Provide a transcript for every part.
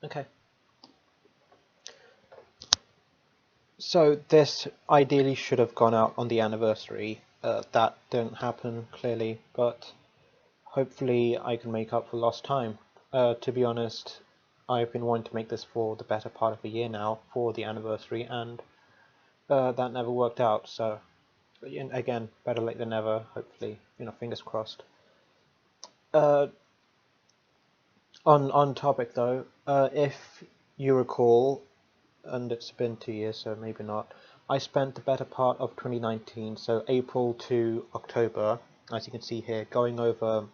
Okay. So this ideally should have gone out on the anniversary. That didn't happen, clearly, but hopefully I can make up for lost time. To be honest, I've been wanting to make this for the better part of a year now, for the anniversary, and that never worked out, so again, better late than never, hopefully, fingers crossed. Uh, on topic though, if you recall, and it's been 2 years, so maybe not, I spent the better part of 2019, so April to October, as you can see here, going over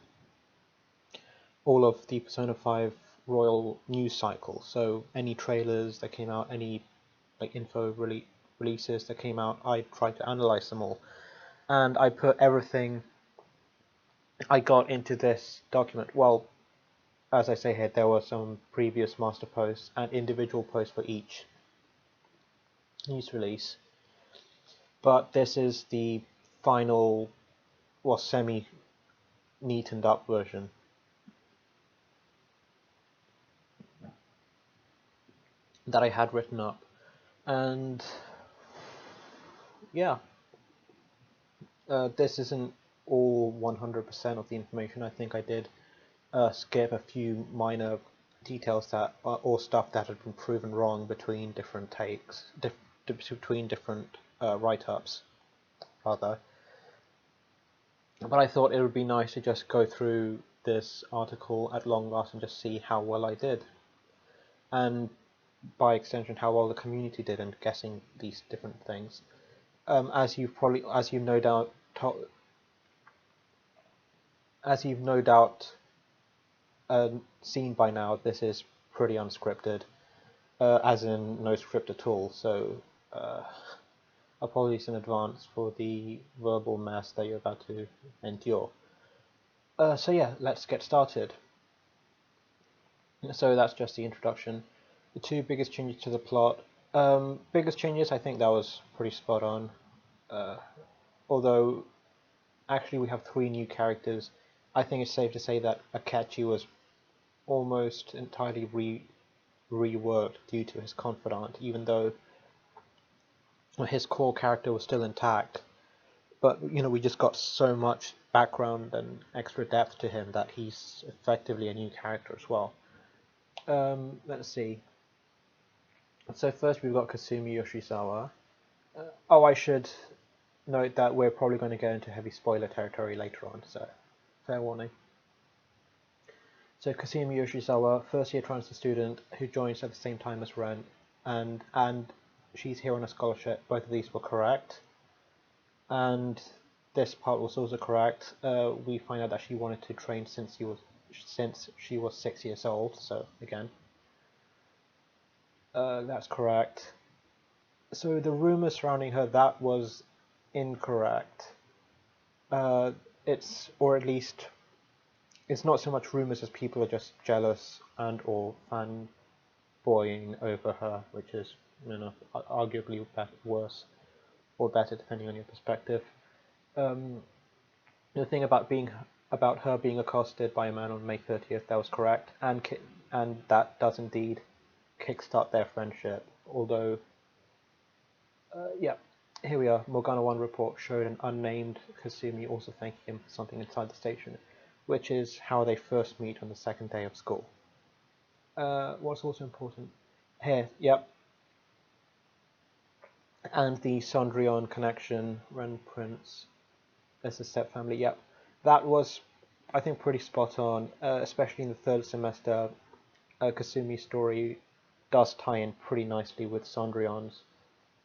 all of the Persona 5 Royal news cycle. So any trailers that came out, any info releases that came out, I tried to analyze them all. And I put everything I got into this document. Well, as I say here, there were some previous master posts and individual posts for each news release. But this is the final, well, semi-neatened up version. That I had written up. And yeah, this isn't all 100% of the information. I think I did skip a few minor details that or stuff that had been proven wrong between different takes, between different write-ups, rather. But I thought it would be nice to just go through this article at long last and just see how well I did, and by extension how well the community did in guessing these different things. As you've no doubt seen by now, this is pretty unscripted, as in no script at all. So apologies in advance for the verbal mess that you're about to endure. So yeah, let's get started. So that's just the introduction. The two biggest changes to the plot. Biggest changes, I think that was pretty spot on. Although, actually we have three new characters. I think it's safe to say that Akechi was almost entirely reworked due to his confidant, even though his core character was still intact. But we just got so much background and extra depth to him that he's effectively a new character as well. Let's see. So first we've got Kasumi Yoshisawa. Oh, I should note that we're probably going to go into heavy spoiler territory later on, so fair warning. So Kasumi Yoshisawa, first year transfer student who joins at the same time as Ren, and she's here on a scholarship. Both of these were correct, and this part was also correct. We find out that she wanted to train since she was 6 years old. So again, that's correct. So the rumor surrounding her, that was incorrect. It's not so much rumors as people are just jealous and or fanboying over her, which is arguably worse or better depending on your perspective. The thing about her being accosted by a man on May 30th, that was correct, and that does indeed kickstart their friendship. Although, yeah, here we are. Morgana 1 report showed an unnamed Kasumi also thanking him for something inside the station, which is how they first meet on the second day of school. What's also important here, yep, and the Sondrion connection, Ren Prince as a step family, yep, that was, I think, pretty spot on, especially in the third semester. Kasumi's story does tie in pretty nicely with Sondrion's.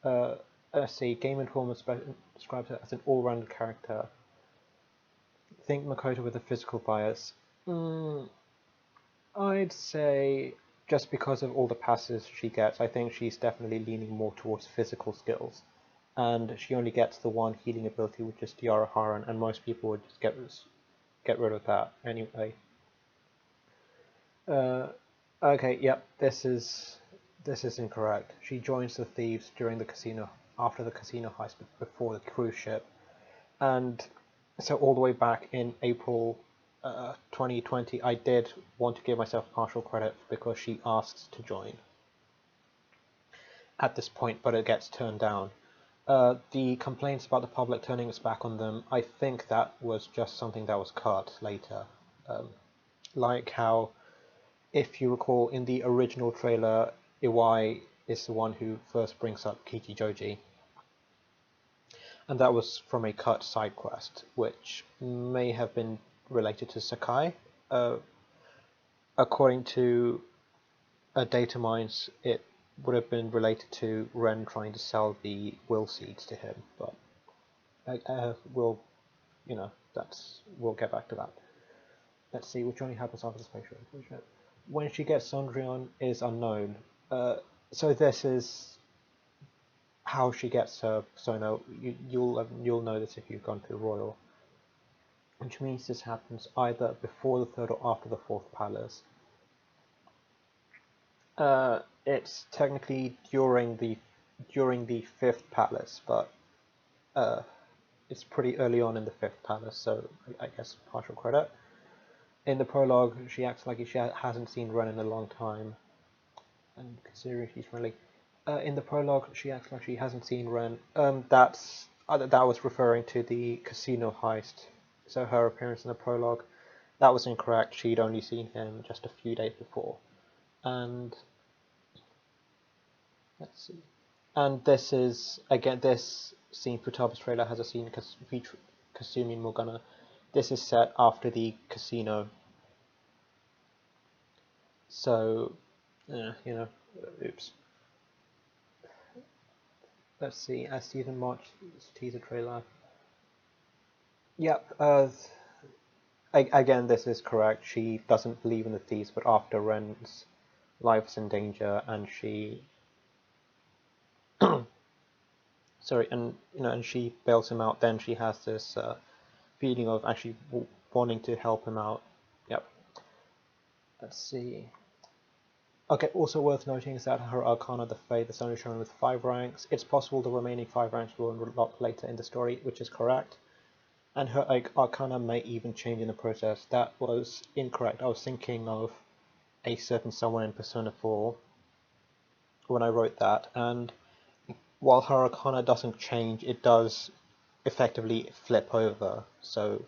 Let's see, Game Informer describes her as an all-rounded character. Think Makoto with a physical bias. I'd say just because of all the passes she gets, I think she's definitely leaning more towards physical skills. And she only gets the one healing ability, which is Tiara Haran, and most people would just get rid of that anyway. Okay, yep, this is incorrect. She joins the thieves during the casino, after the casino heist, before the cruise ship, and so all the way back in April 2020, I did want to give myself partial credit because she asks to join at this point, but it gets turned down. The complaints about the public turning its back on them, I think that was just something that was cut later. Like how, if you recall, in the original trailer, Iwai is the one who first brings up Kichijoji. And that was from a cut side quest, which may have been related to Sakai. According to data mines, it would have been related to Ren trying to sell the will seeds to him, but we'll get back to that. Let's see, which only happens after the spatial inclusion. When she gets Sondrion is unknown. So this is how she gets her Sono. You'll know this if you've gone through Royal, which means this happens either before the third or after the fourth palace. It's technically during the fifth palace, but it's pretty early on in the fifth palace, so I guess partial credit. In the prologue, she acts like she hasn't seen Ren in a long time, and considering she's friendly. In the prologue, she acts like she hasn't seen Ren. That was referring to the casino heist. So her appearance in the prologue, that was incorrect. She'd only seen him just a few days before, and let's see. And this is again this scene. Futaba's trailer has a scene featuring Kasumi and Morgana. This is set after the casino. So, oops. Let's see, as Stephen March teaser trailer. Yep, again, this is correct. She doesn't believe in the thieves, but after Ren's life's in danger, and she, sorry, and she bails him out. Then she has this feeling of actually wanting to help him out. Yep. Let's see. Okay, also worth noting is that her Arcana, the Faith, is only shown with 5 ranks. It's possible the remaining 5 ranks will unlock later in the story, which is correct. And her Arcana may even change in the process. That was incorrect. I was thinking of a certain someone in Persona 4 when I wrote that, and while her Arcana doesn't change, it does effectively flip over. So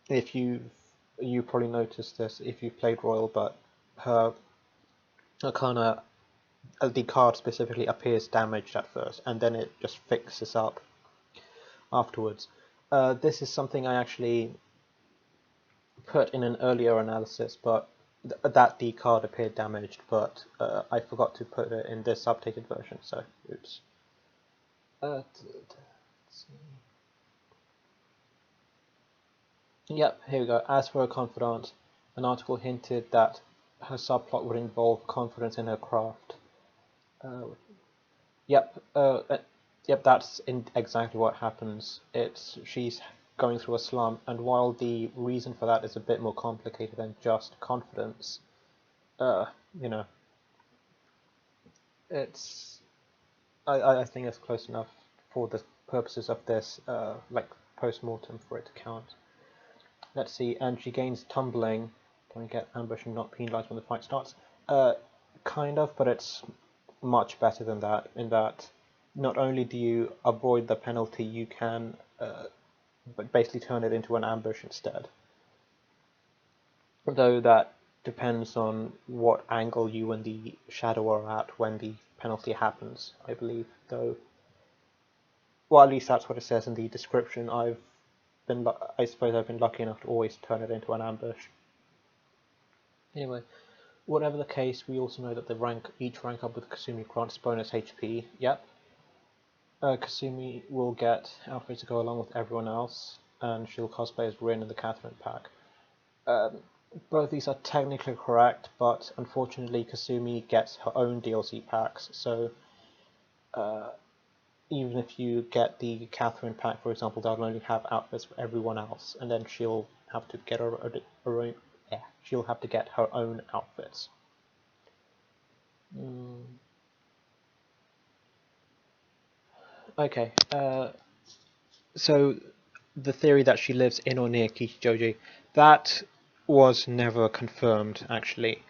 if you probably noticed this if you played Royal, but her Arcana, the card specifically, appears damaged at first, and then it just fixes up afterwards. This is something I actually put in an earlier analysis, but that the card appeared damaged, but I forgot to put it in this updated version, so oops. Let's see. Yep, here we go. As for her confidant, an article hinted that her subplot would involve confidence in her craft. Yep, that's exactly what happens. She's going through a slump, and while the reason for that is a bit more complicated than just confidence, it's I think it's close enough for the purposes of this like post-mortem for it to count. Let's see, and she gains tumbling. Don't get ambush and not penalized when the fight starts. Kind of, but it's much better than that, in that not only do you avoid the penalty, you can but basically turn it into an ambush instead. Though that depends on what angle you and the shadow are at when the penalty happens, I believe. Though, well, at least that's what it says in the description. I suppose I've been lucky enough to always turn it into an ambush. Anyway, whatever the case, we also know that each rank up with Kasumi grants bonus HP. Yep. Kasumi will get outfits to go along with everyone else, and she'll cosplay as Rin in the Catherine pack. Both these are technically correct, but unfortunately Kasumi gets her own DLC packs, so even if you get the Catherine pack, for example, that'll only have outfits for everyone else, and then she'll have to get her own. Yeah, she'll have to get her own outfits. Okay, so the theory that she lives in or near Kichijoji, that was never confirmed, actually.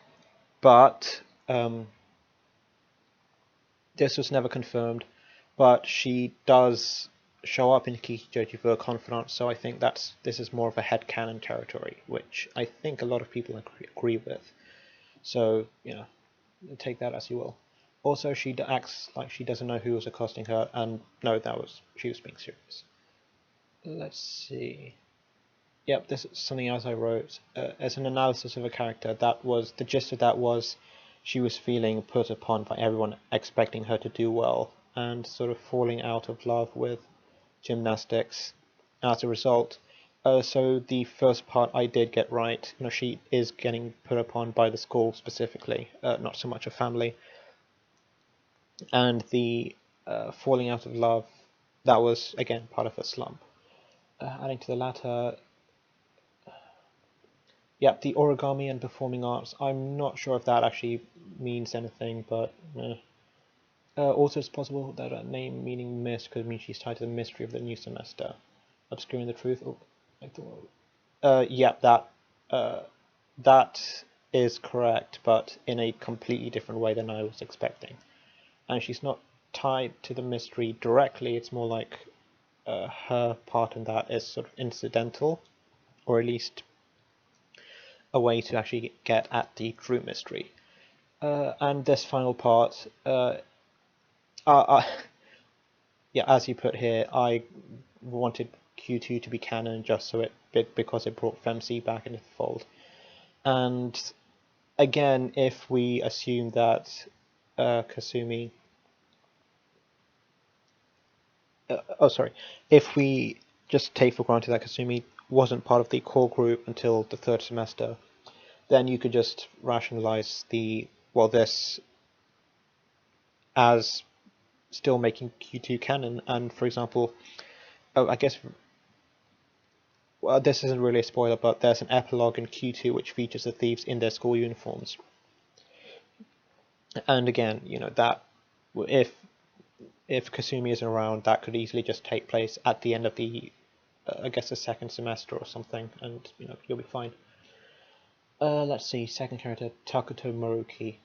But this was never confirmed. But she does show up in Kichijoji for a confidant, so I think this is more of a headcanon territory, which I think a lot of people agree with. So, take that as you will. Also, she acts like she doesn't know who was accosting her, and no, she was being serious. Let's see. Yep, this is something else I wrote. As an analysis of a character, the gist of that was she was feeling put upon by everyone, expecting her to do well, and sort of falling out of love with gymnastics as a result. So the first part I did get right. She is getting put upon by the school specifically, not so much a family. And the falling out of love, that was again part of a slump. Adding to the latter, yeah, the origami and performing arts, I'm not sure if that actually means anything, but also it's possible that a name meaning mist could mean she's tied to the mystery of the new semester, obscuring the truth. Yeah, that is correct, but in a completely different way than I was expecting. And she's not tied to the mystery directly, it's more like her part in that is sort of incidental, or at least a way to actually get at the true mystery. And this final part, yeah, as you put here, I wanted Q2 to be canon just so because it brought FemC back into the fold. And again, if we assume that Kasumi, if we just take for granted that Kasumi wasn't part of the core group until the third semester, then you could just rationalize this as still making Q2 canon. And for example, I guess, well, this isn't really a spoiler, but there's an epilogue in Q2 which features the thieves in their school uniforms. And again, that if Kasumi isn't around, that could easily just take place at the end of the the second semester or something, and you'll be fine. Let's see, second character, Takuto Maruki.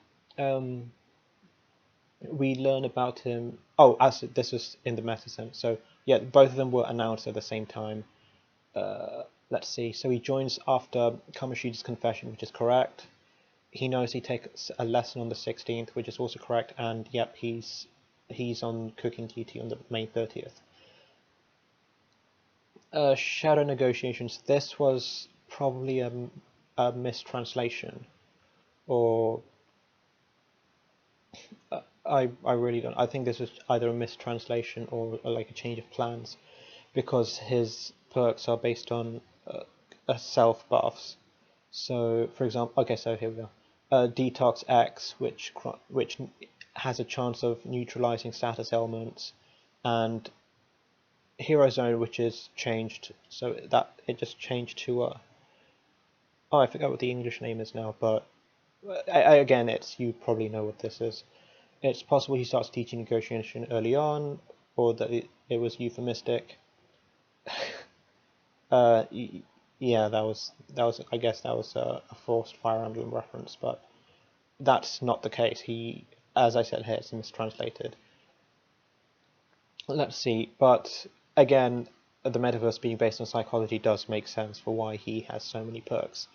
We learn about him. Oh, as this was in the meta sense. So yeah, both of them were announced at the same time. Let's see. So he joins after Kamoshida's confession, which is correct. He knows he takes a lesson on the 16th, which is also correct. And yep, he's on cooking duty on the May 30th. Shadow negotiations. This was probably a mistranslation, or I really don't. I think this was either a mistranslation or like a change of plans, because his perks are based on self buffs. So, for example, okay, so here we go. Detox X, which has a chance of neutralizing status elements, and Hero Zone, which is changed, so that it just changed to oh, I forgot what the English name is now, but again, you probably know what this is. It's possible he starts teaching negotiation early on, or that it was euphemistic. Yeah, that was. I guess that was a forced Fire Emblem reference, but that's not the case. As I said here, it's mistranslated. Let's see, but again, the metaverse being based on psychology does make sense for why he has so many perks.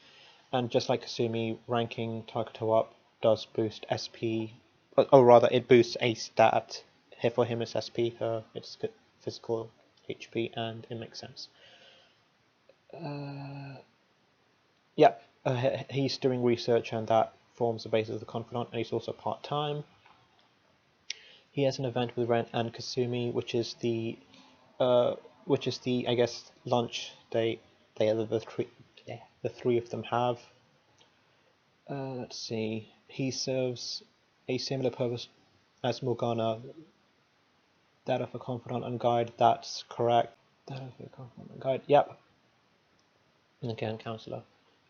And just like Kasumi, ranking Takuto up does boost SP, or rather, it boosts a stat. Here for him, it's SP, it's physical HP, and it makes sense. Yeah, he's doing research, and that forms the basis of the confidant, and he's also part-time. He has an event with Ren and Kasumi, which is the I guess lunch date the three of them have. Let's see. He serves a similar purpose as Morgana, that of a confidant and guide. That's correct. That of a confidant and guide. Yep. And again, counselor.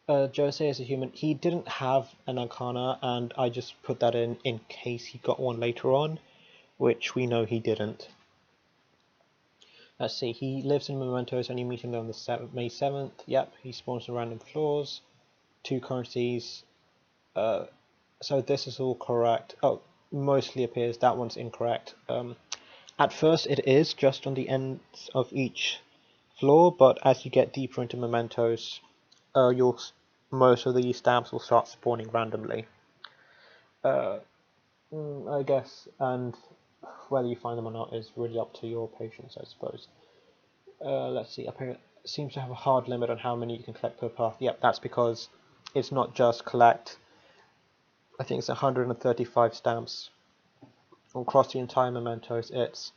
Jose is a human. He didn't have an arcana, and I just put that in case he got one later on, which we know he didn't. Let's see, he lives in Mementos and you meet him on the May 7th. Yep, he spawns on random floors. 2 currencies. So this is all correct. Oh, mostly appears that one's incorrect. At first it is just on the ends of each floor, but as you get deeper into Mementos, most of these stamps will start spawning randomly. I guess, and whether you find them or not is really up to your patience, I suppose. Let's see, apparently it seems to have a hard limit on how many you can collect per path. Yep, that's because it's not just collect, I think it's 135 stamps across the entire Mementos. It's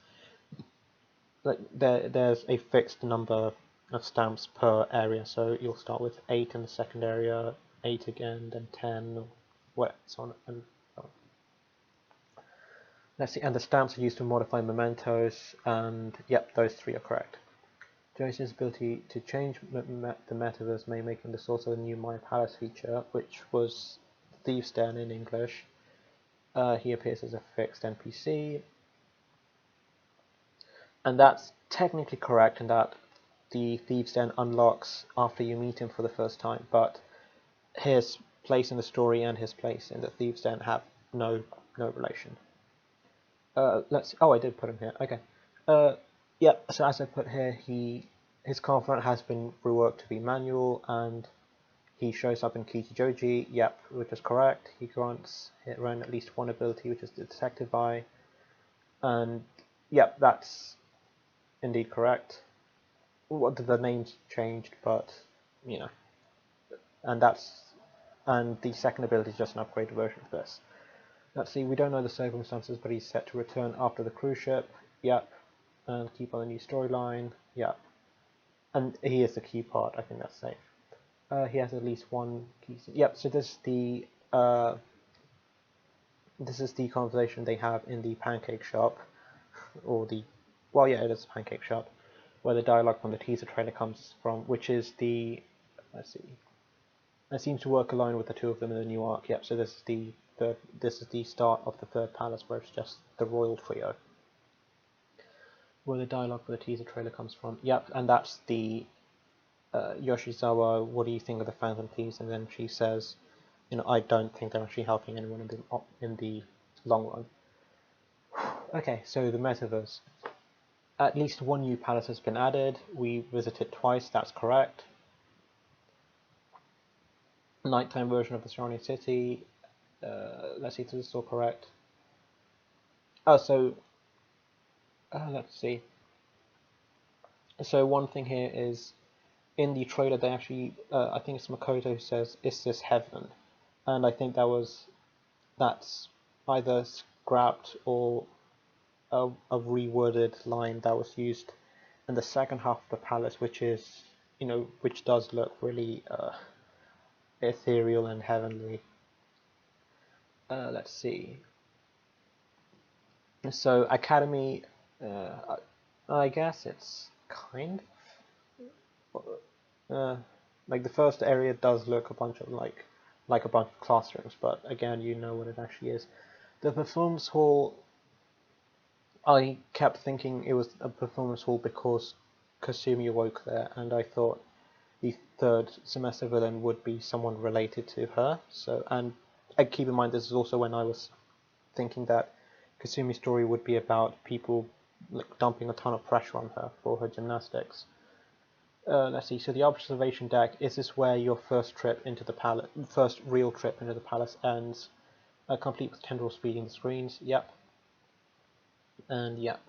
like there's a fixed number of stamps per area, so you'll start with 8 in the second area, 8 again, then 10, so on and so on. Let's see, and the stamps are used to modify mementos, and yep, those 3 are correct. Joyce's ability to change the metaverse may make him the source of the new My Palace feature, which was Thieves' Den in English. He appears as a fixed NPC, and that's technically correct in that the Thieves' Den unlocks after you meet him for the first time, but his place in the story and his place in the Thieves' Den have no relation. I did put him here. Okay. Yep. So as I put here, his confidant has been reworked to be manual, and he shows up in Kichijoji. Yep, which is correct. He grants Ren at least 1 ability, which is the Detective Eye, and yep, that's indeed correct. What the name's changed, but you know, and the second ability is just an upgraded version of this. Let's see, we don't know the circumstances, but he's set to return after the cruise ship. Yep. And keep on the new storyline. Yep. And he is the key part. I think that's safe. He has at least 1 key. Yep. So this is the conversation they have in the pancake shop, or it is a pancake shop, where the dialogue from the teaser trailer comes from, which is the, let's see, it seems to work alone with the 2 of them in the new arc. Yep. So this is the start of the 3rd palace, where it's just the royal trio, where the dialogue for the teaser trailer comes from. Yep, and that's the Yoshisawa, what do you think of the Phantom Thieves? And then she says, I don't think they're actually helping anyone in the long run. Okay, so the metaverse. At least 1 new palace has been added. We visited twice, that's correct. Nighttime version of the surrounding city. Let's see if this is all correct. Let's see. So one thing here is, in the trailer they actually, I think it's Makoto who says, "Is this heaven?" And I think that's either scrapped or a reworded line that was used in the second half of the palace, which is, which does look really ethereal and heavenly. Let's see. So Academy, I guess it's kind of like the first area does look a bunch of like a bunch of classrooms, but again, you know what it actually is. The performance hall, I kept thinking it was a performance hall because Kasumi awoke there, and I thought the 3rd semester villain would be someone related to her. So, and I keep in mind this is also when I was thinking that Kasumi's story would be about people dumping a ton of pressure on her for her gymnastics. Let's see. So the observation deck, is this where your first real trip into the palace ends? Complete with tendrils feeding the screens. Yep. And yep,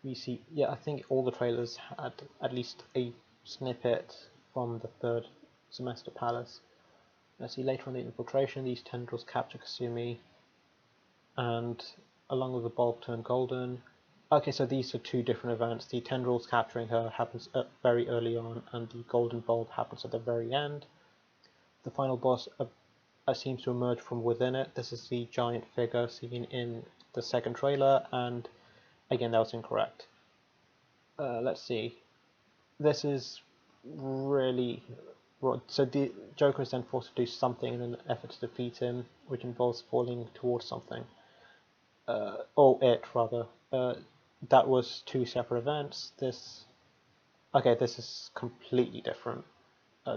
we see. Yeah, I think all the trailers had at least a snippet from the 3rd semester palace. Let's see. Later on the infiltration, these tendrils capture Kasumi, and along with the bulb turn golden. Okay, so these are 2 different events. The tendrils capturing her happens very early on, and the golden bulb happens at the very end. The final boss seems to emerge from within it. This is the giant figure seen in the 2nd trailer, and again, that was incorrect. Let's see. This is really... So the Joker is then forced to do something in an effort to defeat him, which involves falling towards something. Or it, rather. That was 2 separate events. This Okay, this is completely different.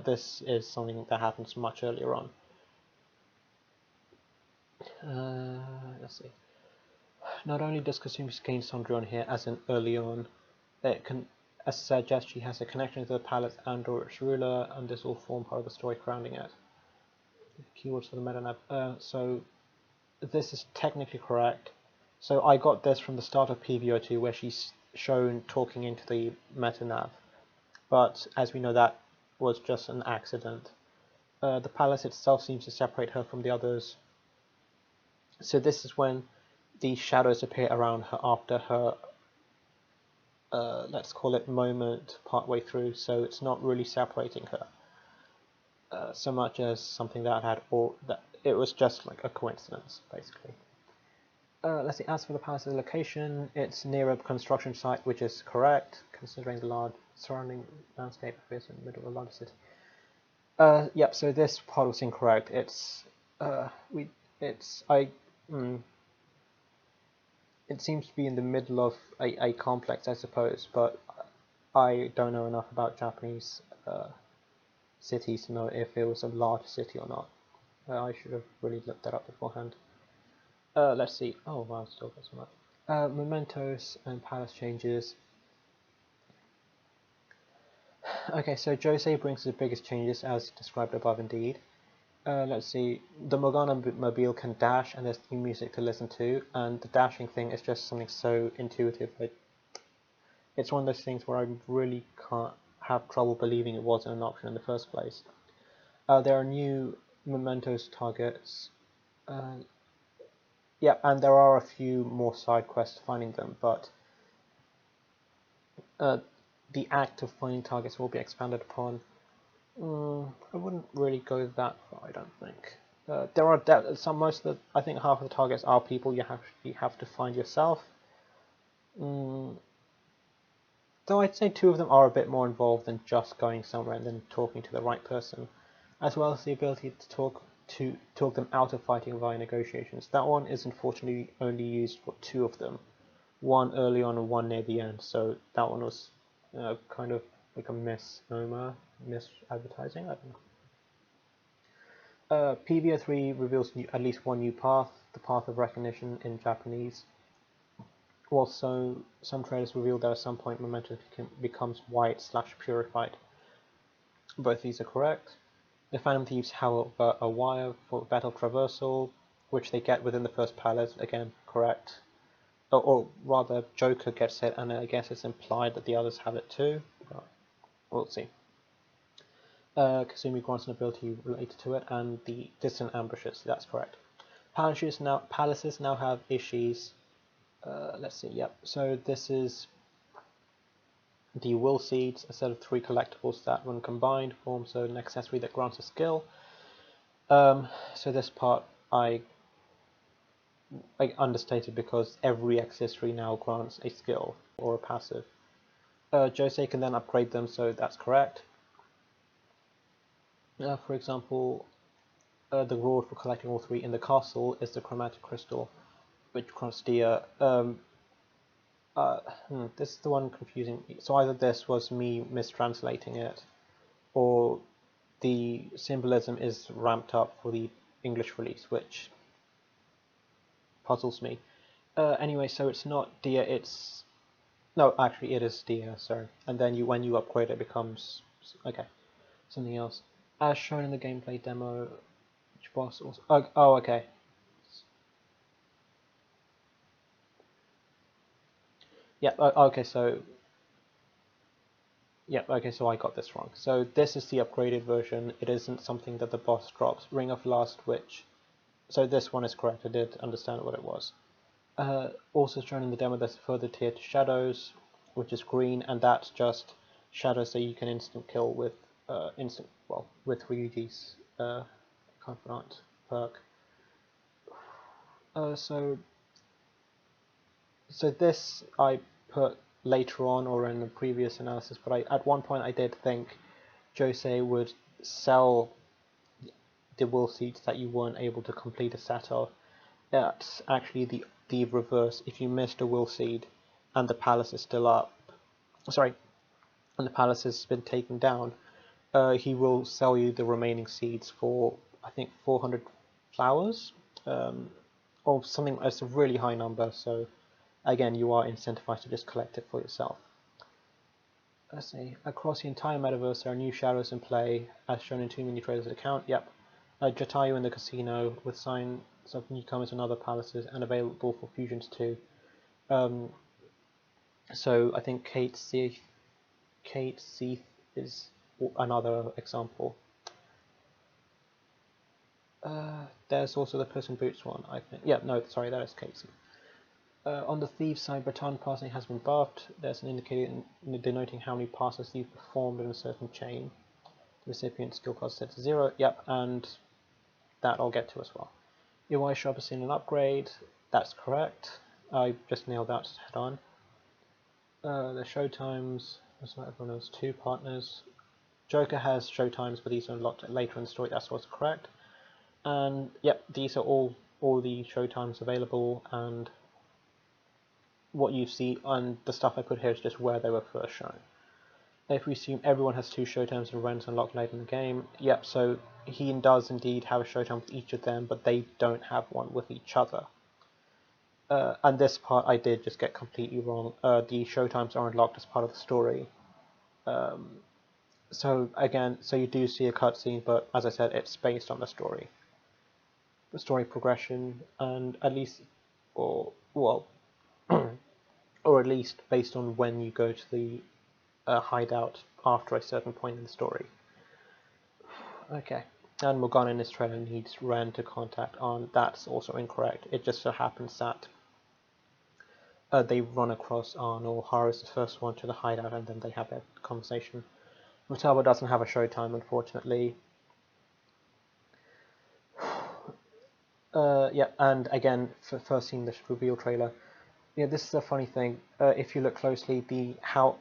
This is something that happens much earlier on. Let's see. Not only does Kasumi gain Sondrion here, as in early on, it can, as suggest she has a connection to the palace and or its ruler, and this will form part of the story surrounding it. Keywords for the meta nav. So this is technically correct. So I got this from the start of PVO2 where she's shown talking into the meta nav, but as we know that was just an accident. The palace itself seems to separate her from the others. So this is when the shadows appear around her after her let's call it moment partway through, so it's not really separating her so much as something that had, or that it was just like a coincidence, basically. Let's see, as for the palace's location, it's near a construction site, which is correct, considering the large surrounding landscape appears in the middle of a large city. Yep, so this part was incorrect. It seems to be in the middle of a complex, I suppose, but I don't know enough about Japanese cities to know if it was a large city or not. I should have really looked that up beforehand. Let's see. Oh wow, still got so much. Mementos and palace changes. Okay, so Jose brings the biggest changes as described above indeed. Let's see, the Morgana Mobile can dash and there's theme music to listen to, and the dashing thing is just something so intuitive. It's one of those things where I really can't have trouble believing it wasn't an option in the first place. There are new mementos targets. Yeah, and there are a few more side quests finding them, but the act of finding targets will be expanded upon. I wouldn't really go that far, I don't think. There are I think half of the targets are people you have to find yourself. Though I'd say two of them are a bit more involved than just going somewhere and then talking to the right person, as well as the ability to talk them out of fighting via negotiations. That one is unfortunately only used for two of them, one early on and one near the end. So that one was kind of like a misadvertising. I don't know. PVO3 reveals at least one new path, the path of recognition in Japanese. Also, some trailers reveal that at some point Memento becomes white/purified. Both these are correct. The Phantom Thieves have a wire for battle traversal, which they get within the first palace, again correct. Or rather, Joker gets it, and I guess it's implied that the others have it too. But we'll see. Kasumi grants an ability related to it, and the distant ambushes, that's correct. Palaces now have issues. Let's see, yep. So this is the will seeds, a set of 3 collectibles that, when combined, forms an accessory that grants a skill. So this part I understated because every accessory now grants a skill or a passive. Jose can then upgrade them, so that's correct. For example, the reward for collecting all 3 in the castle is the chromatic crystal, which grants Dia. This is the one confusing. So either this was me mistranslating it, or the symbolism is ramped up for the English release, which puzzles me. Anyway, so it's not Dia, it's... No, actually it is Dia, sorry. And then when you upgrade it becomes... Okay, something else. As shown in the gameplay demo, which boss also... Oh, okay. Yeah, okay, so... Yeah, okay, so I got this wrong. So this is the upgraded version. It isn't something that the boss drops. Ring of Last Witch. So this one is correct. I did understand what it was. Also shown in the demo, there's a further tier to Shadows, which is green, and that's just Shadows that you can instant kill with with Ryuji's Confidant perk. So this I put later on or in the previous analysis, but at one point I did think Jose would sell the will seeds that you weren't able to complete a set of. That's actually the reverse. If you missed a will seed and the palace is still up, sorry, when the palace has been taken down, he will sell you the remaining seeds for, I think, 400 flowers, or something. It's a really high number, so again, you are incentivized to just collect it for yourself. Let's see. Across the entire metaverse, there are new shadows in play, as shown in 2 mini trailers account. Yep. Jatayu in the casino, with signs of newcomers and other palaces, and available for fusions too. So I think Kate Seath is another example. There's also the Puss in Boots one, I think. Yeah, no, sorry, that is Kate Seath. On the Thieves side, Breton passing has been buffed. There's an indicator denoting how many passes you've performed in a certain chain. The recipient skill cost set to 0. Yep, and that I'll get to as well. UI shop has seen an upgrade. That's correct. I just nailed that head on. The showtimes, as everyone knows, 2 partners. Joker has showtimes, but these are unlocked later in the story. That's what's correct. And yep, these are all the showtimes available, and what you see on the stuff I put here is just where they were first shown. If we assume everyone has 2 showtimes and Ren's unlocked later in the game, yep, so he does indeed have a showtime with each of them, but they don't have one with each other. And this part I did just get completely wrong. The showtimes are unlocked as part of the story. So again, so you do see a cutscene, but as I said, it's based on the story progression, and at least, or well, or at least based on when you go to the hideout after a certain point in the story. Okay, and Morgana in this trailer needs Ren to contact Arn. That's also incorrect. It just so happens that they run across Arn, or Haru's the first one to the hideout, and then they have their conversation. Mutaba doesn't have a showtime, unfortunately. Yeah, and again, for first seeing this reveal trailer, yeah, this is a funny thing. If you look closely, her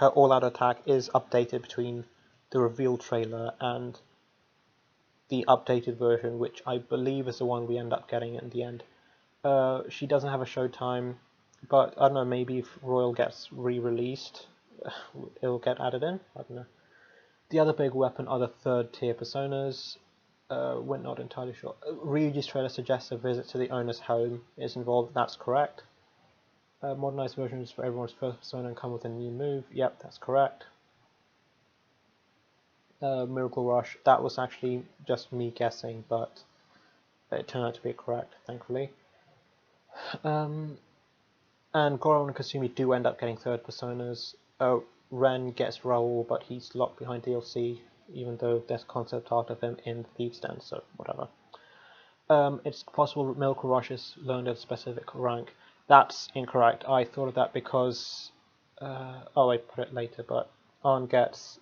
all-out attack is updated between the reveal trailer and the updated version, which I believe is the one we end up getting in the end. She doesn't have a showtime, but I don't know, maybe if Royal gets re-released, it'll get added in. I don't know. The other big weapon are the 3rd tier personas. We're not entirely sure. Ryuji's trailer suggests a visit to the owner's home is involved. That's correct. Modernized versions for everyone's first persona and come with a new move. Yep, that's correct. Miracle Rush, that was actually just me guessing, but it turned out to be correct, thankfully. And Goro and Kasumi do end up getting 3rd personas. Ren gets Raoul, but he's locked behind DLC, even though there's concept art of him in the Thieves' Den, so whatever. It's possible Miracle Rush is learned at a specific rank. That's incorrect. I thought of that because... I put it later, but Arn gets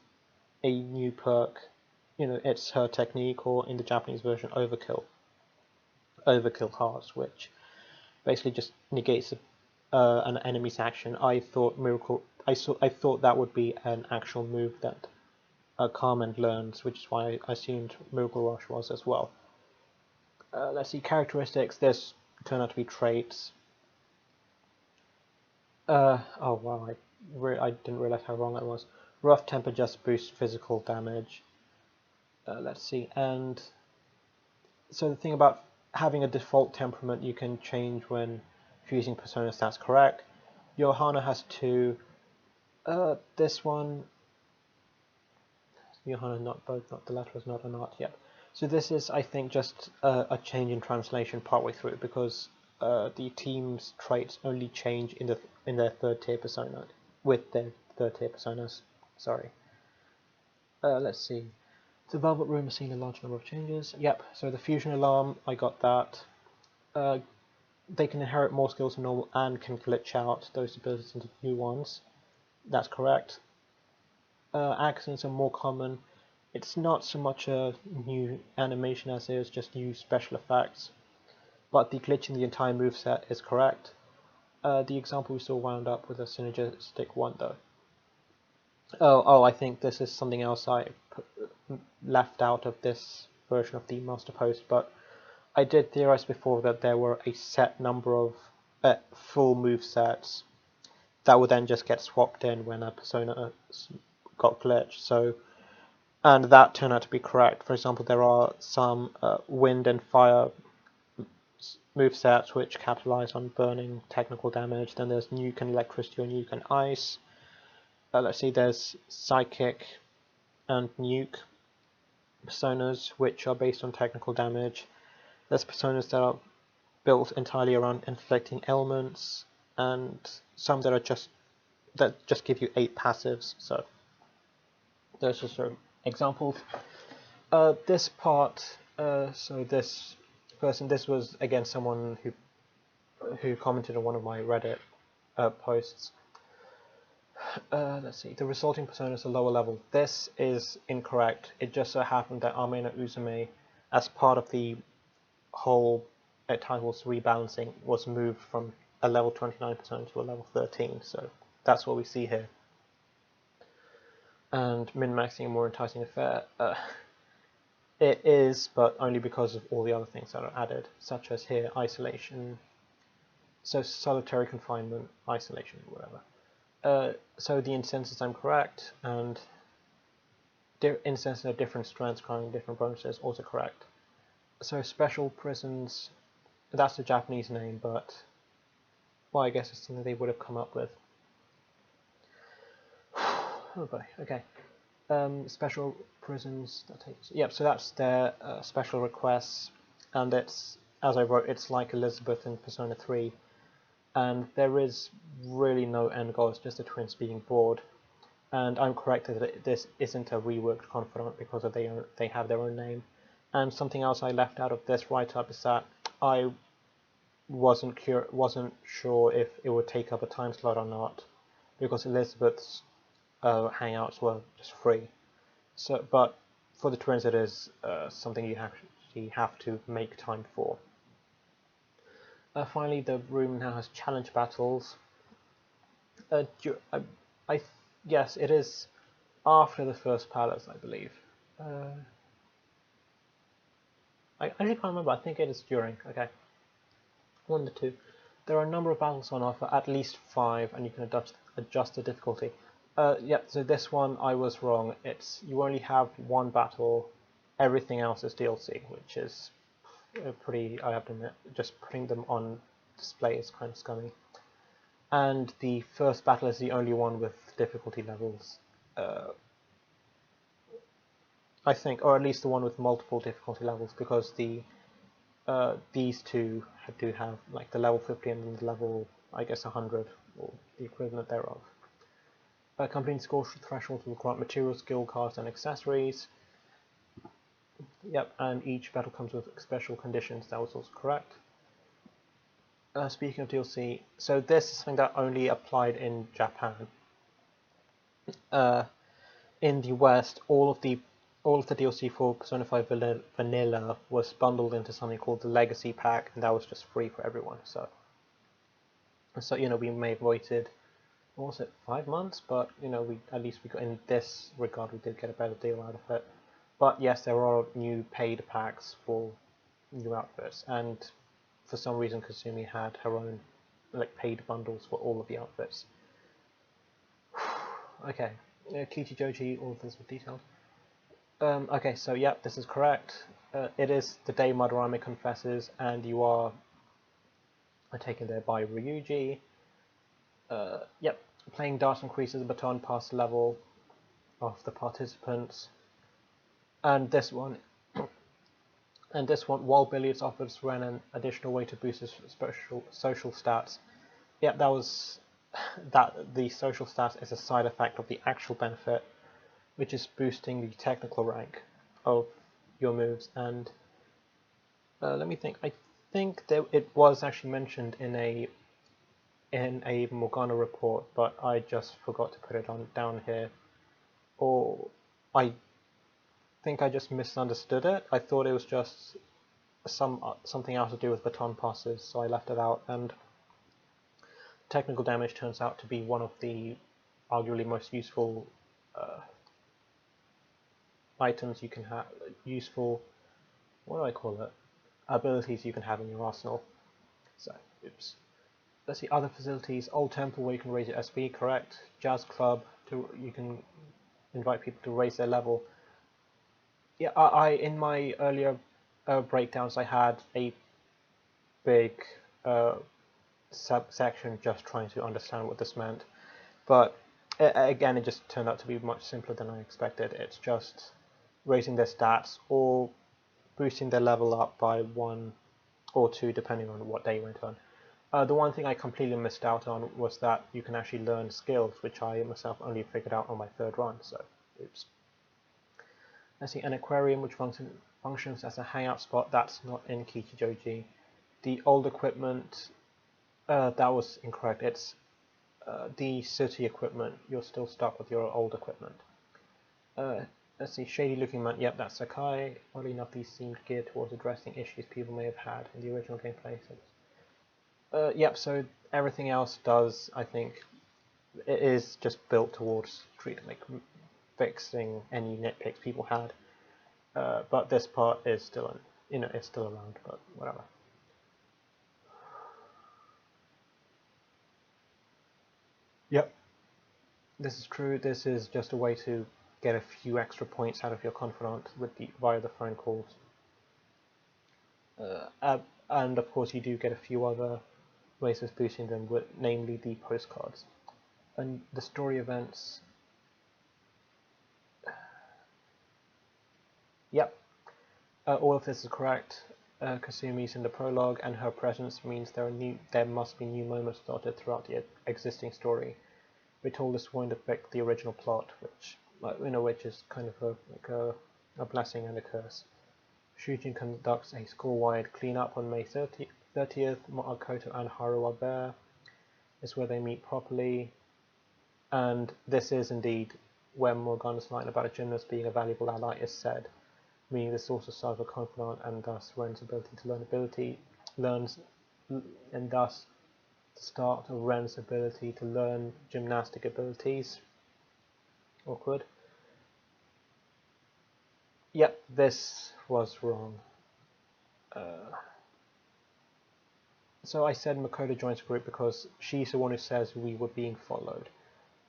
a new perk. It's her technique, or in the Japanese version, Overkill. Overkill Hearts, which basically just negates an enemy's action. I thought that would be an actual move that Carmen learns, which is why I assumed Miracle Rush was as well. Let's see, characteristics. This turn out to be traits. Oh wow, I didn't realize how wrong that was. Rough temper just boosts physical damage. Let's see, and so the thing about having a default temperament you can change when fusing personas, that's correct. Johanna has 2. This one, Johanna not the latter is not an art yet. So this is, I think, just a change in translation partway through, because the team's traits only change in their 3rd tier persona, with their 3rd tier personas. Sorry. Let's see. The Velvet Room has seen a large number of changes. Yep, so the Fusion Alarm, I got that. They can inherit more skills than normal and can glitch out those abilities into new ones. That's correct. Accidents are more common. It's not so much a new animation as it is just new special effects. But the glitch in the entire moveset is correct. The example we saw wound up with a synergistic one though. Oh, I think this is something else I left out of this version of the master post, but I did theorize before that there were a set number of full move sets that would then just get swapped in when a persona got glitched. So, and that turned out to be correct. For example, there are some wind and fire movesets which capitalize on burning technical damage. Then there's nuke and electricity or nuke and ice. Let's see, there's psychic and nuke personas which are based on technical damage. There's personas that are built entirely around inflicting ailments, and some that just give you 8 passives. So those are sort of examples. This part, so this person, this was again someone who commented on one of my Reddit posts. Let's see, the resulting persona is a lower level. This is incorrect. It just so happened that Ameno Uzume, as part of the whole titles rebalancing, was moved from a level 29 persona to a level 13. So that's what we see here. And min-maxing a more enticing affair. It is, but only because of all the other things that are added, such as here, isolation, so solitary confinement, isolation, whatever. So the instances I'm correct, and instances of different strengths granting different bonuses also correct. So special prisons, that's the Japanese name, but well, I guess it's something they would have come up with. Oh boy, okay. Special prisons, that takes, yep, so that's their special requests, and it's, as I wrote, it's like Elizabeth in Persona 3, and there is really no end goal, it's just the twins being bored. And I'm correct that this isn't a reworked confidant because of they have their own name. And something else I left out of this write-up is that I wasn't sure if it would take up a time slot or not, because Elizabeth's hangouts were just free. So, but for the twins, it is something you actually have to make time for. Finally, the room now has challenge battles. Yes, it is after the first palace, I believe. I actually can't remember. I think it is during. Okay, 1 to 2. There are a number of battles on offer, at least 5, and you can adjust the difficulty. Yeah, so this one I was wrong. It's you only have 1 battle. Everything else is DLC, which is pretty. I have to admit, just putting them on display is kind of scummy. And the first battle is the only one with difficulty levels. I think, or at least the one with multiple difficulty levels, because these two do have like the level 50 and then the level, I guess, 100, or the equivalent thereof. Completing score thresholds will grant materials, skill cards, and accessories. Yep, and each battle comes with special conditions. That was also correct. Speaking of DLC, so this is something that only applied in Japan. In the West, all of the DLC for Persona 5 Vanilla was bundled into something called the Legacy Pack, and that was just free for everyone. So you know, we may have waited, what was it, 5 months? But you know, at least we got, in this regard, we did get a better deal out of it. But yes, there are new paid packs for new outfits, and for some reason Kasumi had her own like paid bundles for all of the outfits. Okay, Kichijoji, all of this was detailed. Okay, so yep, this is correct. It is the day Madarame confesses, and you are taken there by Ryuji. Yep, playing darts increases the baton pass level of the participants. And this one, while billiards offers Ren an additional way to boost his social stats. Yep, that was the social stats is a side effect of the actual benefit, which is boosting the technical rank of your moves. And let me think. I think that it was actually mentioned in a Morgana report, but I just forgot to put it down here, or I think I just misunderstood it. I thought it was just something else to do with baton passes, so I left it out. And technical damage turns out to be one of the arguably most useful items you can have, what do I call it? Abilities you can have in your arsenal. So, oops. let's see, other facilities. Old Temple where you can raise your SP, correct. Jazz Club, you can invite people to raise their level. Yeah, I in my earlier breakdowns I had a big subsection just trying to understand what this meant, but again it just turned out to be much simpler than I expected. It's just raising their stats or boosting their level up by 1 or 2 depending on what day went on. The one thing I completely missed out on was that you can actually learn skills, which I myself only figured out on my 3rd run, so oops. Let's see, an aquarium which functions as a hangout spot, that's not in Kichijoji. The old equipment, that was incorrect. It's the city equipment. You're still stuck with your old equipment. Let's see, shady looking man. Yep, that's Sakai. Oddly enough, these seemed geared towards addressing issues people may have had in the original gameplay. Yep, so everything else does, I think, it is just built towards fixing any nitpicks people had. But this part is still, it's still around, but whatever. Yep, this is true. This is just a way to get a few extra points out of your confidant via the phone calls. And of course you do get a few other ways of boosting them, namely the postcards. And the story events, yep, all of this is correct. Kasumi's in the prologue, and her presence means there must be new moments dotted throughout the existing story. We're told this won't affect the original plot, which is kind of a blessing and a curse. Shujin conducts a school-wide cleanup on May 30th. Makoto and Haru are there. Is where they meet properly, and this is indeed where Morgana's line about a gymnast being a valuable ally is said, meaning this also starts with confidant, and thus Ren's ability to learn gymnastic abilities. Awkward. Yep, this was wrong. So I said Makoto joins the group because she's the one who says we were being followed.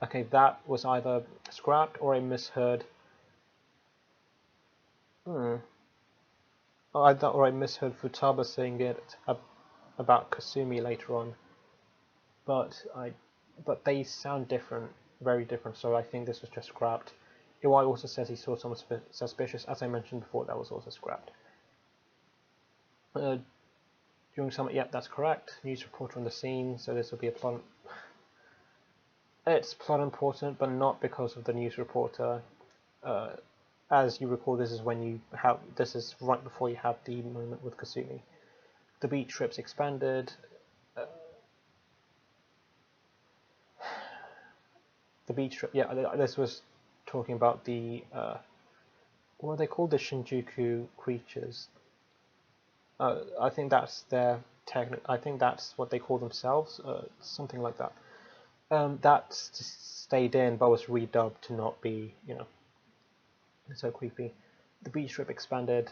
Okay, that was either scrapped or I misheard. Or I misheard Futaba saying it about Kasumi later on. But they sound different, very different. So I think this was just scrapped. Iwai also says he saw someone suspicious. As I mentioned before, that was also scrapped. During summer, yep, that's correct. News reporter on the scene, so this will be a plot. It's plot important, but not because of the news reporter. As you recall, this is right before you have the moment with Kasumi. The beach trip's expanded. The beach trip, yeah, this was talking about the what are they called, the Shinjuku creatures. I think that's their I think that's what they call themselves, something like that. That stayed in, but was redubbed to not be, so creepy. The beach trip expanded,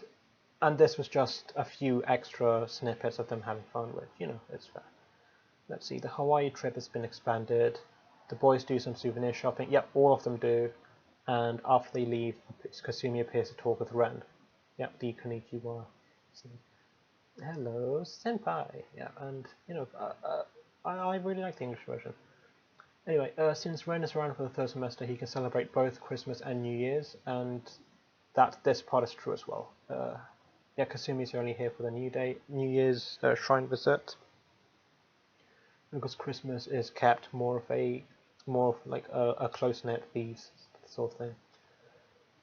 and this was just a few extra snippets of them having fun, which, it's fair. Let's see, the Hawaii trip has been expanded. The boys do some souvenir shopping. Yep, all of them do. And after they leave, Kasumi appears to talk with Ren. Yep, the konnichiwa. Hello, senpai. Yeah, and I really like the English version. Anyway, since Ren is around for the 3rd semester, he can celebrate both Christmas and New Year's, and this part is true as well. Yeah, Kasumi's only here for the New Year's shrine visit, because Christmas is kept more of like a close-knit feast sort of thing.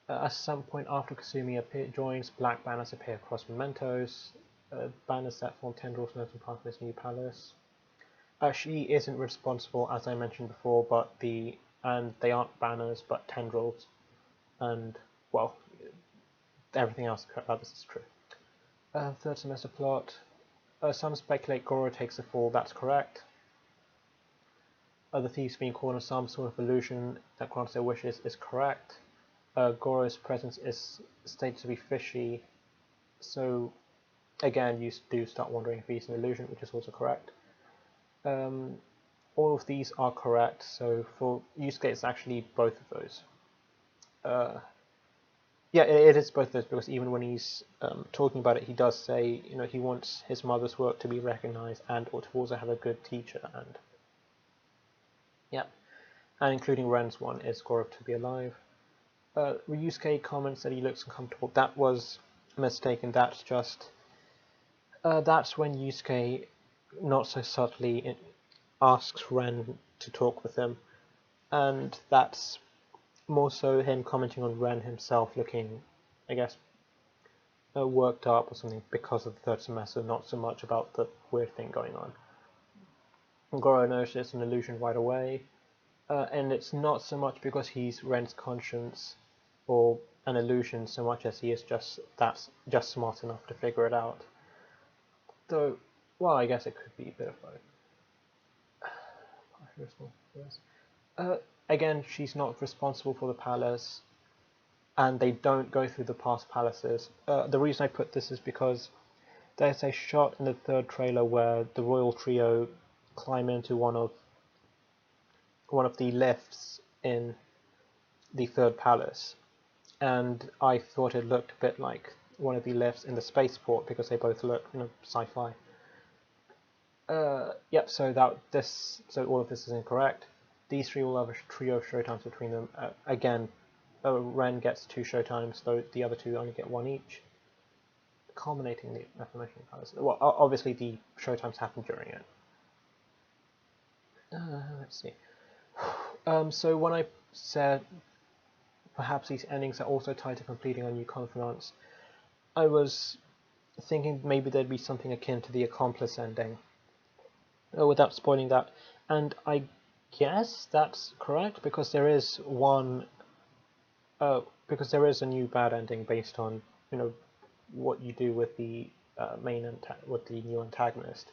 At some point after Kasumi joins, black banners appear across mementos. Banners that form tendrils noting part of his new palace. She isn't responsible, as I mentioned before, and they aren't banners but tendrils, and well, everything else about this is true. 3rd semester plot. Some speculate Goro takes the fall. That's correct. The thieves being caught on some sort of illusion that grants their wishes is correct. Goro's presence is stated to be fishy, so again you do start wondering if he's an illusion, which is also correct. All of these are correct. So for Yusuke, it's actually both of those. Yeah, it is both of those because even when he's talking about it, he does say, he wants his mother's work to be recognized and or to also have a good teacher, and yeah, and including Ren's one is Gorob to be alive. Ryusuke comments that he looks uncomfortable. That was a mistake, and that's just that's when Yusuke not so subtly asks Ren to talk with him, and that's more so him commenting on Ren himself looking, I guess, worked up or something because of the third semester, not so much about the weird thing going on. Goro notices it's an illusion right away, and it's not so much because he's Ren's conscience or an illusion so much as he is just smart enough to figure it out. Though, well, I guess it could be a bit of both. Again, she's not responsible for the palace, and they don't go through the past palaces. The reason I put this is because there's a shot in the third trailer where the royal trio climb into one of the lifts in the third palace, and I thought it looked a bit like one of the lifts in the spaceport because they both look, sci-fi. Yep. So all of this is incorrect. These three will have a trio of showtimes between them. Again, Ren gets 2 showtimes, though the other 2 only get 1 each. Culminating the Reformation Palace. Well, obviously the showtimes happen during it. Let's see. So when I said perhaps these endings are also tied to completing a new confidants, I was thinking maybe there'd be something akin to the Accomplice ending, without spoiling that. And I guess that's correct because there is a new bad ending based on what you do with the with the new antagonist.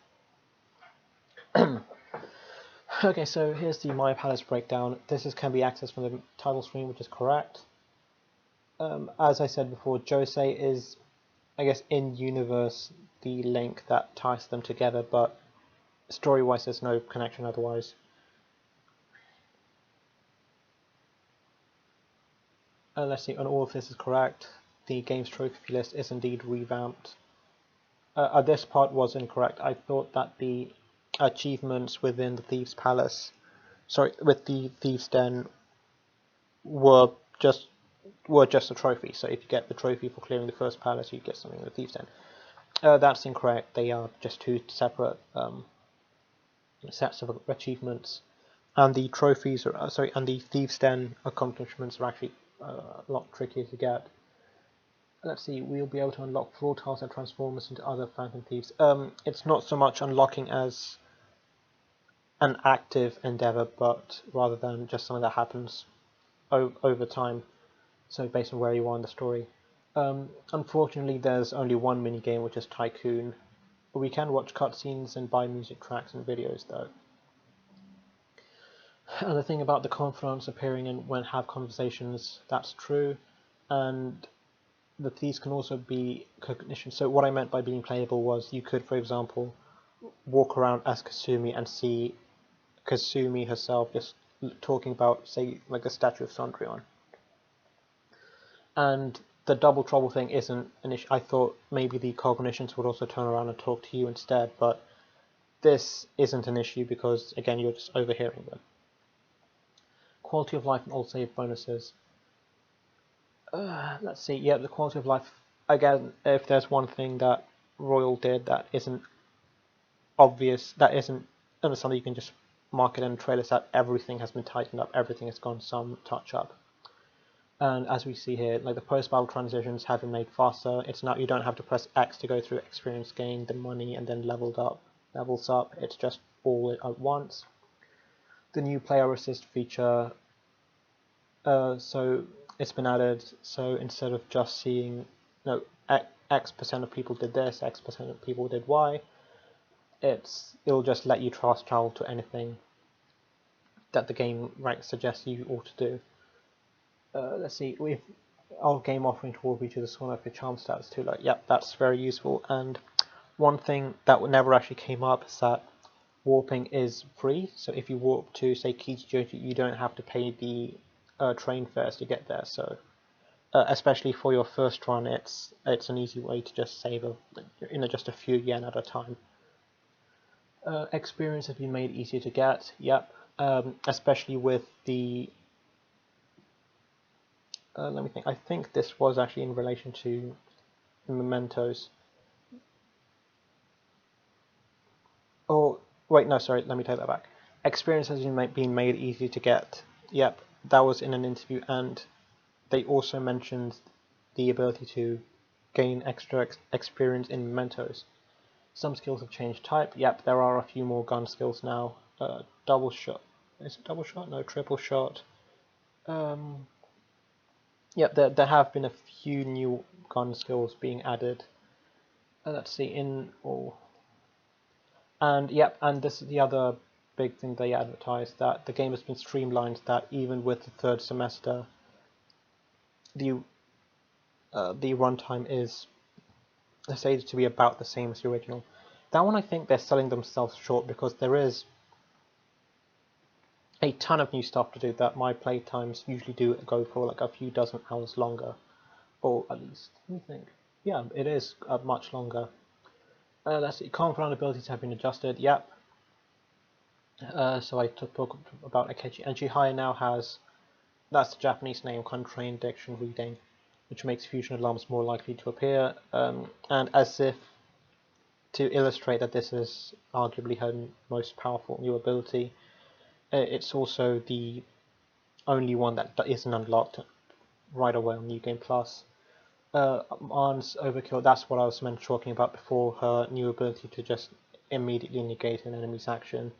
Okay, so here's the My Palace breakdown. This can be accessed from the title screen, which is correct. As I said before, Josei is, I guess, in universe the link that ties them together, but story-wise there's no connection otherwise. Let's see, and all of this is correct. The game's trophy list is indeed revamped. This part was incorrect. I thought that the achievements within the Thieves' Palace, with the Thieves' Den, were just a trophy. So if you get the trophy for clearing the first palace, you get something in the Thieves' Den. That's incorrect. They are just 2 separate sets of achievements, and the trophies and the Thieves' Den accomplishments are actually a lot trickier to get. Let's see, we'll be able to unlock floor tiles and transform us into other Phantom Thieves. It's not so much unlocking as an active endeavor, but rather than just something that happens over time, so based on where you are in the story. Unfortunately, there's only one minigame, which is Tycoon. We can watch cutscenes and buy music tracks and videos, though. And the thing about the confidants appearing and when have conversations, that's true. And the thieves can also be cognition. So what I meant by being playable was you could, for example, walk around as Kasumi and see Kasumi herself just talking about, say, like the statue of Sondrion. And the double trouble thing isn't an issue. I thought maybe the cognitions would also turn around and talk to you instead, but this isn't an issue because, again, you're just overhearing them. Quality of life and old save bonuses. Let's see. Yeah, the quality of life. Again, if there's one thing that Royal did that isn't obvious, that isn't something you can just mark it in trailers, that everything has been tightened up, everything has gone some touch up. And as we see here, like the post-battle transitions have been made faster. It's not, you don't have to press X to go through experience gain, the money, and then levels up. It's just all at once. The new player assist feature, so it's been added. So instead of just seeing, X% of people did this, X% of people did Y, it'll just let you fast travel to anything that the game rank suggests you ought to do. Let's see, our game offering toward features one of your charm stats too. Yep, that's very useful. And one thing that never actually came up is that warping is free. So if you warp to, say, Kichijoji, you don't have to pay the train fares to get there. So especially for your first run, it's an easy way to just save just a few yen at a time. Experience has been made easier to get. Yep, especially with the. Let me think. I think this was actually in relation to mementos. Oh, wait, no, sorry, let me take that back. Experience has been made easy to get. Yep, that was in an interview, and they also mentioned the ability to gain extra experience in mementos. Some skills have changed type. Yep, there are a few more gun skills now. Double shot. Is it double shot? No, triple shot. Yep, there have been a few new gun skills being added. Let's see, and yep, and this is the other big thing they advertised, that the game has been streamlined, that even with the third semester, the runtime is stated to be about the same as the original. That one, I think they're selling themselves short, because there is a ton of new stuff to do that my playtimes usually do go for like a few dozen hours longer, or at least, let me think. Yeah, it is much longer. Let's see, confidant abilities have been adjusted. Yep. So I talk about Akechi, and Chihaya now has, that's the Japanese name, contraindiction reading, which makes fusion alarms more likely to appear. And as if to illustrate that this is arguably her most powerful new ability, it's also the only one that isn't unlocked right away on New Game Plus. Arn's Overkill, that's what I was talking about before, her new ability to just immediately negate an enemy's action.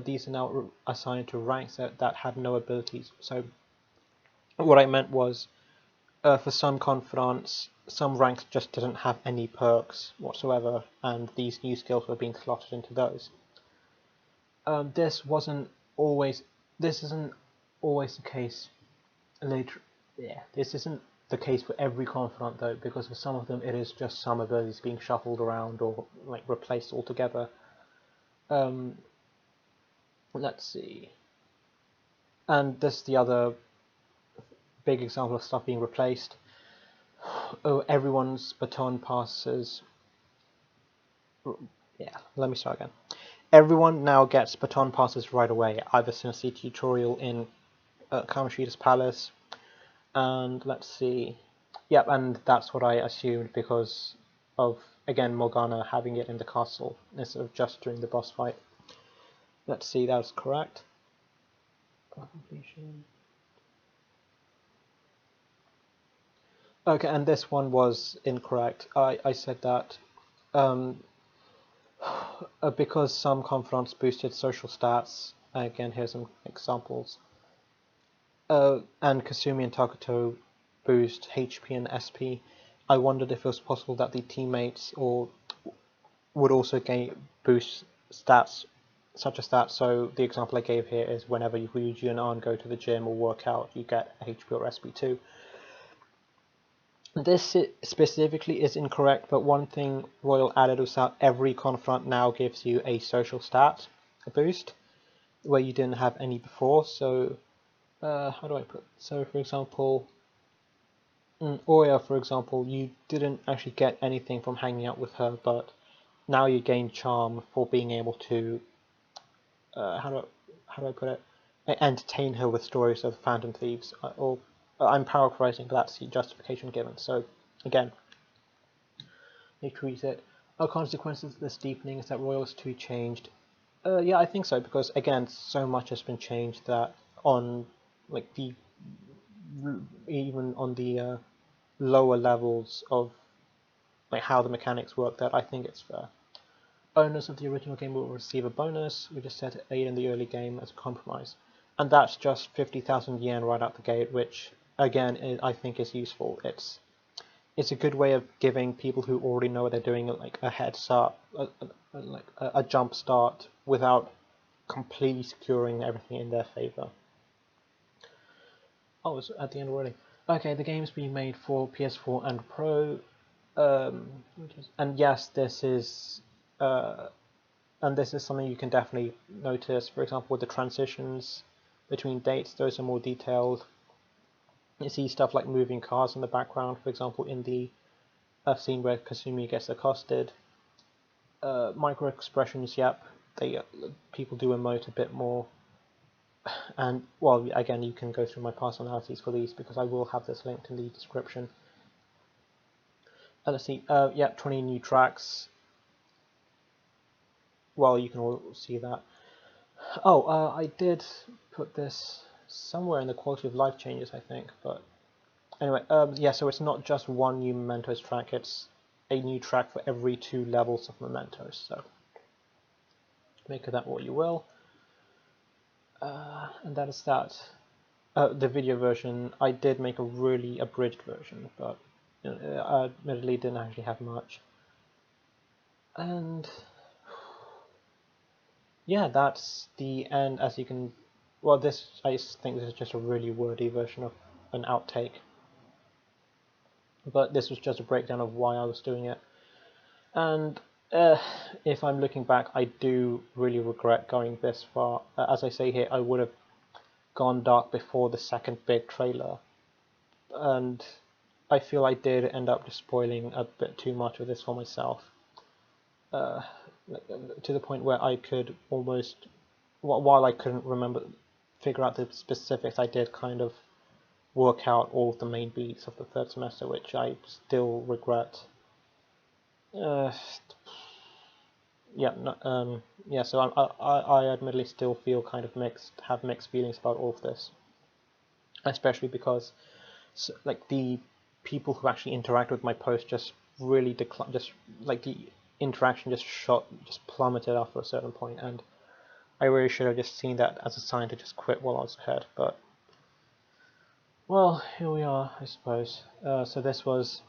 These are now assigned to ranks that had no abilities. So what I meant was, for some confidants, some ranks just didn't have any perks whatsoever, and these new skills were being slotted into those. This isn't always the case later. Yeah, this isn't the case for every confidant though, because for some of them it is just some abilities being shuffled around or like replaced altogether. Let's see. And this is the other big example of stuff being replaced. Oh, everyone's baton passes. Yeah, let me start again. Everyone now gets baton passes right away, either since the tutorial in Kamoshida's Palace, and let's see. Yep, and that's what I assumed because of, again, Morgana having it in the castle instead of just during the boss fight. Let's see, that was correct. Okay, and this one was incorrect. I said that because some confidants boosted social stats. Again, here's some examples. And Kasumi and Takuto boost HP and SP. I wondered if it was possible that the teammates would also boost stats such as that. So the example I gave here is whenever Ryuji and Arn go to the gym or work out, you get HP or SP too. This specifically is incorrect, but one thing Royal added was that every confidant now gives you a social stat, a boost, where you didn't have any before. So, how do I put it? So, for example, Oya, for example, you didn't actually get anything from hanging out with her, but now you gain charm for being able to, how do I put it? Entertain her with stories of Phantom Thieves, or I'm paraphrasing, but that's the justification given. So, again, they treat it. Our consequences of this deepening is that Royals 2 changed. Yeah, I think so, because again, so much has been changed that on like even on the lower levels of like how the mechanics work, that I think it's fair. Owners of the original game will receive a bonus. We just set 8 in the early game as a compromise, and that's just 50,000 yen right out the gate, which again I think is useful. It's a good way of giving people who already know what they're doing like a head start, like a jump start, without completely securing everything in their favor. Oh, it's at the end already. Okay, the game's being made for PS4 and Pro, and yes, this is and this is something you can definitely notice. For example, with the transitions between dates, those are more detailed. You see stuff like moving cars in the background, for example, in the scene where Kasumi gets accosted. Micro expressions, yep, people do emote a bit more. And, well, again, you can go through my past analyses for these because I will have this linked in the description. Let's see, yeah, 20 new tracks. Well, you can all see that. Oh, I did put this somewhere in the quality of life changes, I think, but anyway, yeah, so it's not just one new Mementos track, it's a new track for every 2 levels of Mementos, so make of that what you will. And that is that. The video version, I did make a really abridged version, but I admittedly didn't actually have much. And yeah, that's the end. As you can, well, I think this is just a really wordy version of an outtake, but this was just a breakdown of why I was doing it. And if I'm looking back, I do really regret going this far. As I say here, I would have gone dark before the second big trailer, and I feel I did end up just spoiling a bit too much of this for myself, to the point where I could almost, while I couldn't figure out the specifics, I did kind of work out all of the main beats of the third semester, which I still regret. Yeah, no, yeah. So I admittedly still feel kind of have mixed feelings about all of this, especially because like the people who actually interact with my post just really declined. Just like the interaction just plummeted after a certain point, and I really should have just seen that as a sign to just quit while I was ahead. But well, here we are, I suppose. So this was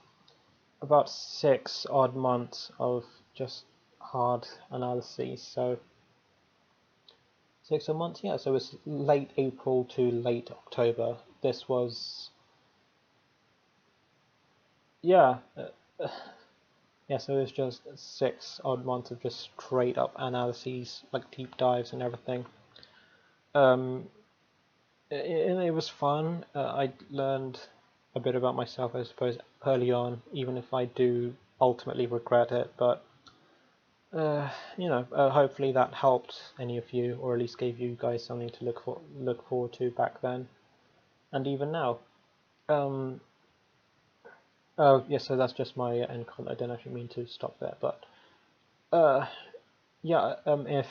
about 6 odd months of just hard analyses. So 6 odd months, yeah. So it's late April to late October. This was, yeah. Yeah, so it's just 6 odd months of just straight up analyses, like deep dives and everything. It was fun. I learned a bit about myself, I suppose, early on, even if I do ultimately regret it. But hopefully that helped any of you, or at least gave you guys something to look forward to back then, and even now. Oh yeah, so that's just my end comment. I didn't actually mean to stop there, but yeah. If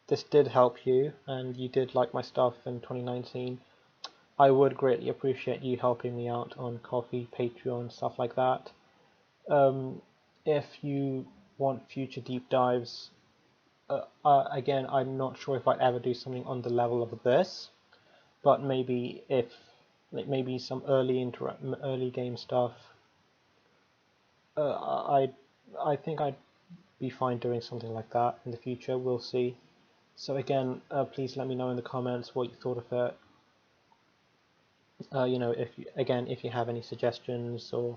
this did help you and you did like my stuff in 2019, I would greatly appreciate you helping me out on Ko-fi, Patreon, stuff like that. If you want future deep dives, again, I'm not sure if I'd ever do something on the level of this, but maybe maybe some early game stuff. I think I'd be fine doing something like that in the future. We'll see. So again, please let me know in the comments what you thought of it. If you have any suggestions or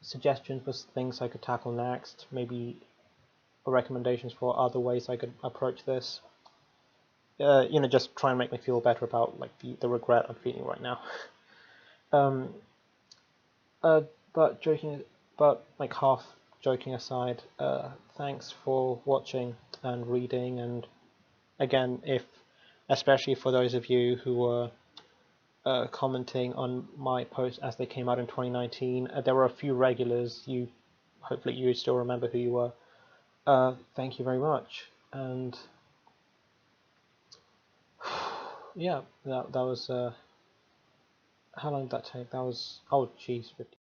suggestions for things I could tackle next, maybe recommendations for other ways I could approach this. Just try and make me feel better about like the regret I'm feeling right now. But like half joking aside, thanks for watching and reading, and again, especially for those of you who were commenting on my posts as they came out in 2019, there were a few regulars. Hopefully you still remember who you were. Thank you very much, and yeah, that was how long did that take? That was, oh geez, 50